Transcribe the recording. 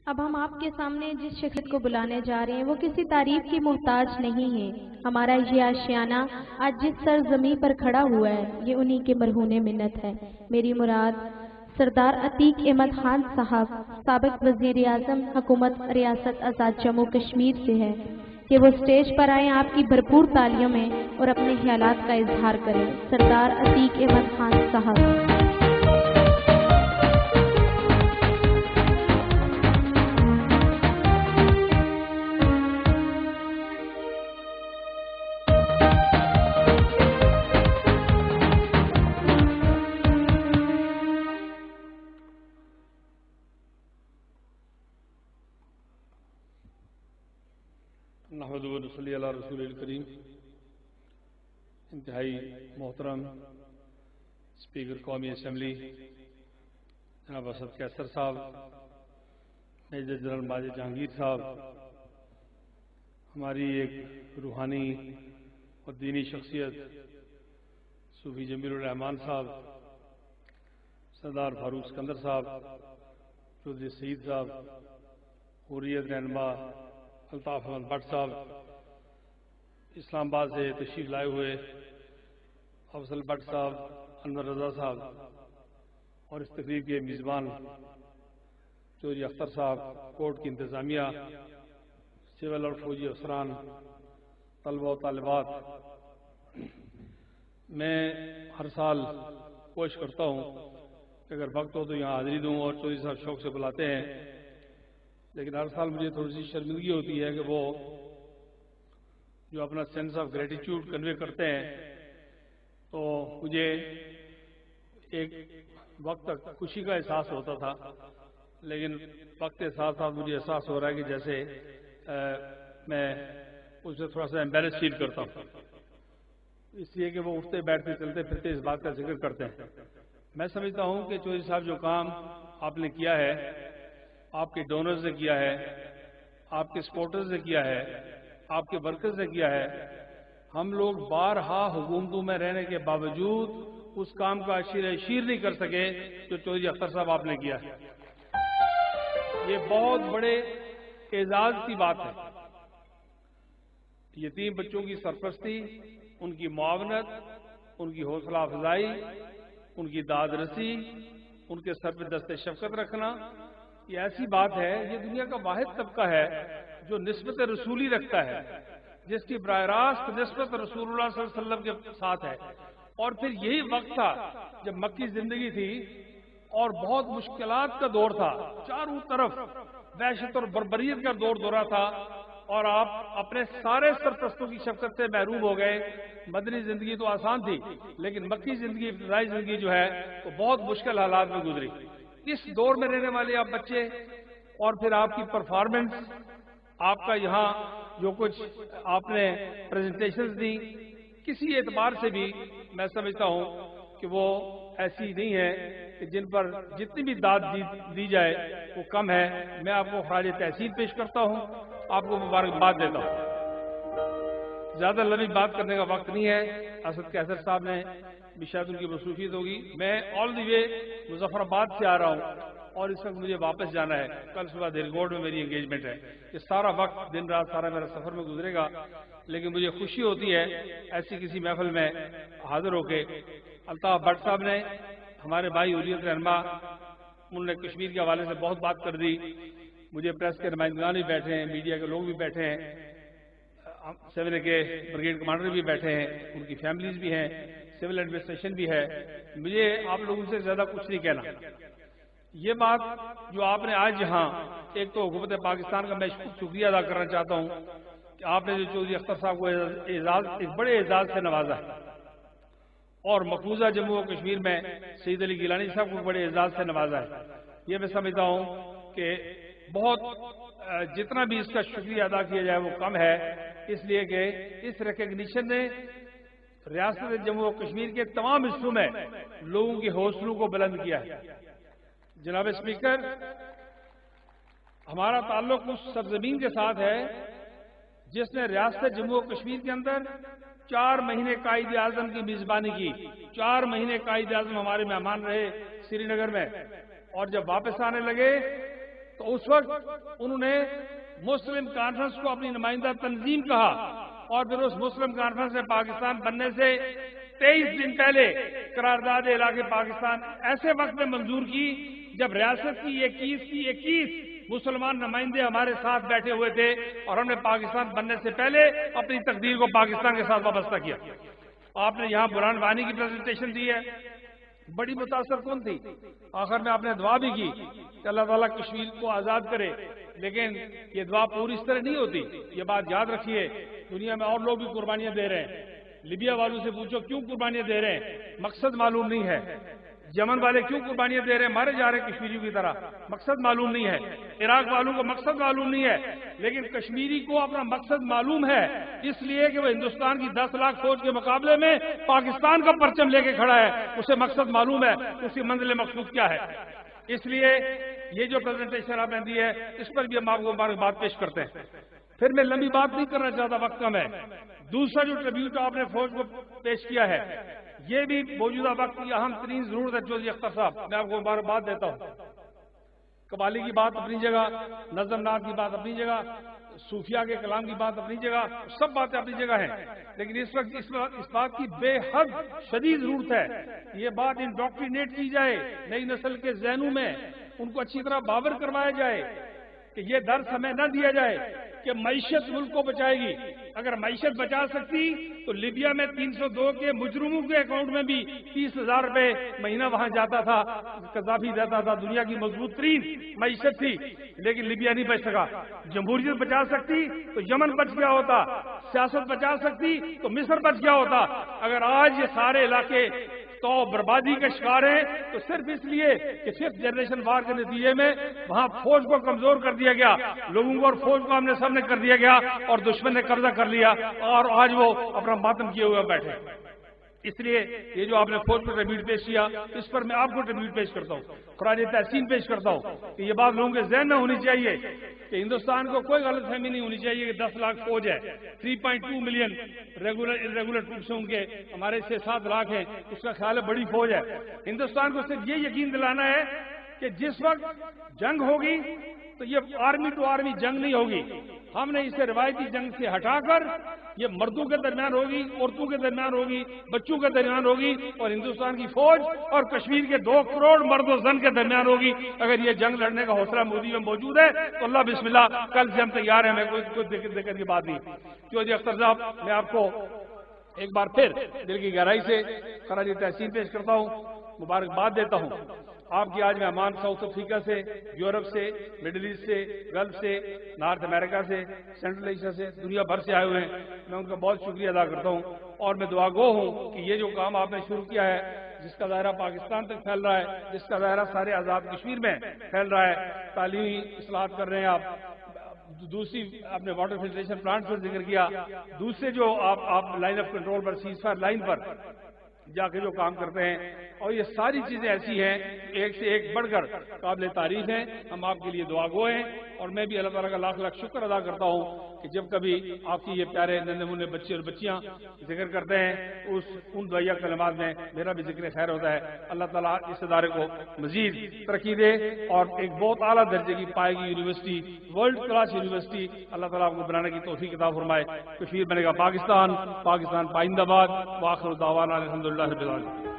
اب ہم آپ کے سامنے جس شخصیت کو بلانے جا رہے ہیں وہ کسی تعریف کی محتاج نہیں ہے۔ ہمارا یہ آشیانہ آج جس سرزمین پر کھڑا ہوا ہے یہ انہی کے مرہون منت ہے۔ میری مراد سردار عتیق احمد خان صاحب سابق وزیر اعظم حکومت ریاست آزاد جموں کشمیر سے ہے کہ وہ اسٹیج پر آئیں آپ کی بھرپور تالیوں میں اور اپنے خیالات کا اظہار کریں۔ سردار عتیق احمد خان صاحب۔ نحمد و نصلی علی رسول الکریم۔ انتہائی محترم اسپیکر قومی اسمبلی جناب اسد کیسر صاحب، میجر جنرل ماجد جہانگیر صاحب، ہماری ایک روحانی اور دینی شخصیت صوفی جمیل الرحمان صاحب، سردار فاروق سکندر صاحب، چودھری سعید صاحب، حریت رہنما الطاف احمد بٹ صاحب، اسلام آباد سے تشریف لائے ہوئے افضل بٹ صاحب، انور رضا صاحب، اور اس تقریب کے میزبان چودھری اختر صاحب، کورٹ کی انتظامیہ، سول اور فوجی افسران، طلبہ و طالبات۔ میں ہر سال کوشش کرتا ہوں کہ اگر وقت ہو تو یہاں حاضری دوں، اور چودھری صاحب شوق سے بلاتے ہیں، لیکن ہر سال مجھے تھوڑی سی شرمندگی ہوتی ہے کہ وہ جو اپنا سینس آف گریٹیٹیوڈ کنوے کرتے ہیں تو مجھے ایک وقت تک خوشی کا احساس ہوتا تھا، لیکن وقت کے ساتھ ساتھ مجھے احساس ہو رہا ہے کہ جیسے میں اس سے تھوڑا سا ایمبیرس فیل کرتا ہوں، اس لیے کہ وہ اٹھتے بیٹھتے چلتے پھرتے اس بات کا ذکر کرتے ہیں۔ میں سمجھتا ہوں کہ چودھری صاحب جو کام آپ نے کیا ہے، آپ کے ڈونرز نے کیا ہے، آپ کے سپورٹرز نے کیا ہے، آپ کے ورکرز نے کیا ہے، ہم لوگ بارہا حکومتوں میں رہنے کے باوجود اس کام کا شیر نہیں کر سکے جو چودھری اختر صاحب آپ نے کیا ہے۔ یہ بہت بڑے اعزاز کی بات ہے۔ یتیم بچوں کی سرپرستی، ان کی معاونت، ان کی حوصلہ افزائی، ان کی داد رسی، ان کے سر پہ دست شفقت رکھنا، یہ ایسی بات ہے، یہ دنیا کا واحد طبقہ ہے جو نسبت رسولی رکھتا ہے، جس کی براہ راست نسبت رسول اللہ صلی اللہ علیہ وسلم کے ساتھ ہے۔ اور پھر یہی وقت تھا جب مکی زندگی تھی اور بہت مشکلات کا دور تھا، چاروں طرف وحشت اور بربریت کا دور دورہ تھا، اور آپ اپنے سارے سرپرستوں کی شفقت سے محروم ہو گئے۔ مدنی زندگی تو آسان تھی، لیکن مکی زندگی، ابتدائی زندگی جو ہے وہ بہت مشکل حالات میں گزری۔ اس دور میں رہنے والے آپ بچے، اور پھر آپ کی پرفارمنس، آپ کا یہاں جو کچھ آپ نے پریزنٹیشنز دی، کسی اعتبار سے بھی میں سمجھتا ہوں کہ وہ ایسی نہیں ہے کہ جن پر جتنی بھی داد دی جائے وہ کم ہے۔ میں آپ کو خراج تحسین پیش کرتا ہوں، آپ کو مبارکباد دیتا ہوں۔ زیادہ لمبی بات کرنے کا وقت نہیں ہے، اسد کیسر صاحب نے بھی شاید ان کی مصروفیت ہوگی۔ میں آل دی وے مظفر آباد سے آ رہا ہوں اور اس وقت مجھے واپس جانا ہے، کل صبح دھیرگوڑ میں میری انگیجمنٹ ہے۔ یہ سارا وقت دن رات سارا میرا سفر میں گزرے گا، لیکن مجھے خوشی ہوتی ہے ایسی کسی محفل میں حاضر ہو کے۔ الطاف بٹ صاحب نے، ہمارے بھائی حریت رہنما، انہوں نے کشمیر کے حوالے سے بہت بات کر دی۔ مجھے پریس کے نمائندگان بھی بیٹھے ہیں، میڈیا کے لوگ بھی بیٹھے ہیں، 7A کے بریگیڈ کمانڈر بھی بیٹھے ہیں، ان کی فیملیز بھی ہیں، سول ایڈمنسٹریشن بھی ہے۔ مجھے آپ لوگوں سے زیادہ کچھ نہیں کہنا۔ یہ بات جو آپ نے آج یہاں، ایک تو حکومت پاکستان کا میں شکریہ ادا کرنا چاہتا ہوں کہ آپ نے جو چودھری اختر صاحب کو اعزاز، ایک بڑے اعزاز سے نوازا ہے، اور مقبوضہ جموں و کشمیر میں سید علی گیلانی صاحب کو بڑے اعزاز سے نوازا ہے۔ یہ میں سمجھتا ہوں کہ بہت جتنا بھی اس کا شکریہ ادا کیا جائے وہ کم ہے، اس لیے کہ اس ریکگنیشن نے ریاست جموں و کشمیر کے تمام حصوں میں لوگوں کے حوصلوں کو بلند کیا ہے۔ جناب اسپیکر، ہمارا تعلق اس سرزمین کے ساتھ ہے جس نے ریاست جموں و کشمیر کے اندر 4 مہینے قائد اعظم کی میزبانی کی۔ 4 مہینے قائد اعظم ہمارے مہمان رہے سری نگر میں، اور جب واپس آنے لگے تو تو اس وقت انہوں نے مسلم کانفرنس کو اپنی نمائندہ تنظیم کہا، اور پھر اس مسلم کانفرنس میں پاکستان بننے سے 23 دن پہلے قرارداد علاقے پاکستان ایسے وقت میں منظور کی جب ریاست کی 21 مسلمان نمائندے ہمارے ساتھ بیٹھے ہوئے تھے، اور ہم نے پاکستان بننے سے پہلے اپنی تقدیر کو پاکستان کے ساتھ وابستہ کیا۔ آپ نے یہاں برہان وانی کی پریزنٹیشن دی ہے، بڑی متاثر کن تھی۔ آخر میں آپ نے دعا بھی کی کہ اللہ تعالیٰ کشمیر کو آزاد کرے، لیکن یہ دعا پوری اس طرح نہیں ہوتی۔ یہ بات یاد رکھیے، دنیا میں اور لوگ بھی قربانیاں دے رہے ہیں۔ لیبیا والوں سے پوچھو کیوں قربانیاں دے رہے ہیں، مقصد معلوم نہیں ہے۔ یمن والے کیوں قربانیاں دے رہے ہیں، مارے جا رہے ہیں کشمیریوں کی طرح، مقصد معلوم نہیں ہے۔ عراق والوں کو مقصد معلوم نہیں ہے، لیکن کشمیری کو اپنا مقصد معلوم ہے، اس لیے کہ وہ ہندوستان کی 10 لاکھ فوج کے مقابلے میں پاکستان کا پرچم لے کے کھڑا ہے، اسے مقصد معلوم ہے، اس کی منزل مقصود کیا ہے۔ اس لیے یہ جو پریزنٹیشن آپ نے دی ہے، اس پر بھی ہم آپ کو مبارکباد پیش کرتے ہیں۔ پھر میں لمبی بات نہیں کرنا چاہتا، وقت کم ہے۔ دوسرا جو ٹریبیوٹ آپ نے فوج کو پیش کیا ہے، یہ بھی موجودہ وقت کی اہم ترین ضرورت ہے۔ چودھری اختر صاحب، میں آپ کو مبارکباد دیتا ہوں۔ قوالی کی بات اپنی جگہ، نظم نات کی بات اپنی جگہ، صوفیہ کے کلام کی بات اپنی جگہ، سب باتیں اپنی جگہ ہیں، لیکن اس وقت اس بات کی بے حد شدید ضرورت ہے، یہ بات انڈاکٹرینیٹ کی جائے نئی نسل کے ذہنوں میں، ان کو اچھی طرح باور کروایا جائے کہ یہ درس ہمیں نہ دیا جائے کہ معیشت ملک کو بچائے گی۔ اگر معیشت بچا سکتی تو لیبیا میں 302 کے مجرموں کے اکاؤنٹ میں بھی 30,000 روپے مہینہ وہاں جاتا تھا، قذافی دیتا تھا، دنیا کی مضبوط ترین معیشت تھی، لیکن لیبیا نہیں بچ سکا۔ جمہوریت بچا سکتی تو یمن بچ گیا ہوتا، سیاست بچا سکتی تو مصر بچ گیا ہوتا۔ اگر آج یہ سارے علاقے تو بربادی کا شکار ہیں تو صرف اس لیے کہ 5th جنریشن وار کے نتیجے میں وہاں فوج کو کمزور کر دیا گیا، لوگوں کو اور فوج کو آمنے سامنے کر دیا گیا، اور دشمن نے قبضہ کر لیا، اور آج وہ اپنا ماتم کیے ہوئے بیٹھے۔ اس لیے یہ جو آپ نے فوج کو ٹریبیوٹ پیش کیا، اس پر میں آپ کو ٹریبیوٹ پیش کرتا ہوں، خراج تحسین پیش کرتا ہوں کہ یہ بات لوگوں کے ذہن میں ہونی چاہیے کہ ہندوستان کو کوئی غلط فہمی نہیں ہونی چاہیے کہ 10 لاکھ فوج ہے، 3.2 ملین ریگولر ٹروپس ہیں ان کے، ہمارے 6-7 لاکھ ہیں، اس کا خیال ہے بڑی فوج ہے۔ ہندوستان کو صرف یہ یقین دلانا ہے کہ جس وقت جنگ ہوگی تو یہ آرمی ٹو آرمی جنگ نہیں ہوگی، ہم نے اسے روایتی جنگ سے ہٹا کر یہ مردوں کے درمیان ہوگی، عورتوں کے درمیان ہوگی، بچوں کے درمیان ہوگی، اور ہندوستان کی فوج اور کشمیر کے 2 کروڑ مرد و زن کے درمیان ہوگی۔ اگر یہ جنگ لڑنے کا حوصلہ مودی میں موجود ہے تو اللہ بسم اللہ، کل سے ہم تیار ہیں، ہمیں کوئی دقت کی بات نہیں۔ چودھری اختر صاحب، میں آپ کو ایک بار پھر دل کی گہرائی سے خراج تحسین پیش کرتا ہوں، مبارکباد دیتا ہوں۔ آپ کی آج مہمان ساؤتھ افریقہ سے، یورپ سے، مڈل ایسٹ سے، گلف سے، نارتھ امریکہ سے، سینٹرل ایشیا سے، دنیا بھر سے آئے ہوئے ہیں، میں ان کا بہت شکریہ ادا کرتا ہوں، اور میں دعا گو ہوں کہ یہ جو کام آپ نے شروع کیا ہے، جس کا دائرہ پاکستان تک پھیل رہا ہے، جس کا دائرہ سارے آزاد کشمیر میں پھیل رہا ہے، تعلیمی اصلاحات کر رہے ہیں آپ، دوسری آپ نے واٹر فلٹریشن پلانٹ پر ذکر کیا، دوسرے جو آپ لائن آف کنٹرول پر، سیز فائر لائن پر جا کے جو کام کرتے ہیں، اور یہ ساری چیزیں ایسی ہیں ایک سے ایک بڑھ کر قابل تعریف ہیں۔ ہم آپ کے لیے دعا گو ہیں، اور میں بھی اللہ تعالیٰ کا لاکھ لاکھ شکر ادا کرتا ہوں کہ جب کبھی آپ کی یہ پیارے ننھے منھے بچے اور بچیاں ذکر کرتے ہیں، ان دعائیہ کلمات میں میرا بھی ذکر خیر ہوتا ہے۔ اللہ تعالیٰ اس ادارے کو مزید ترقی دے اور ایک بہت اعلیٰ درجے کی پائے گی یونیورسٹی، ورلڈ کلاس یونیورسٹی اللہ تعالیٰ آپ کو بنانے کی توفیق عطا فرمائے۔ کشمیر بنے گا پاکستان، پاکستان پائندہ باد۔ وآخر دعوانا الحمدللہ رب العالمین۔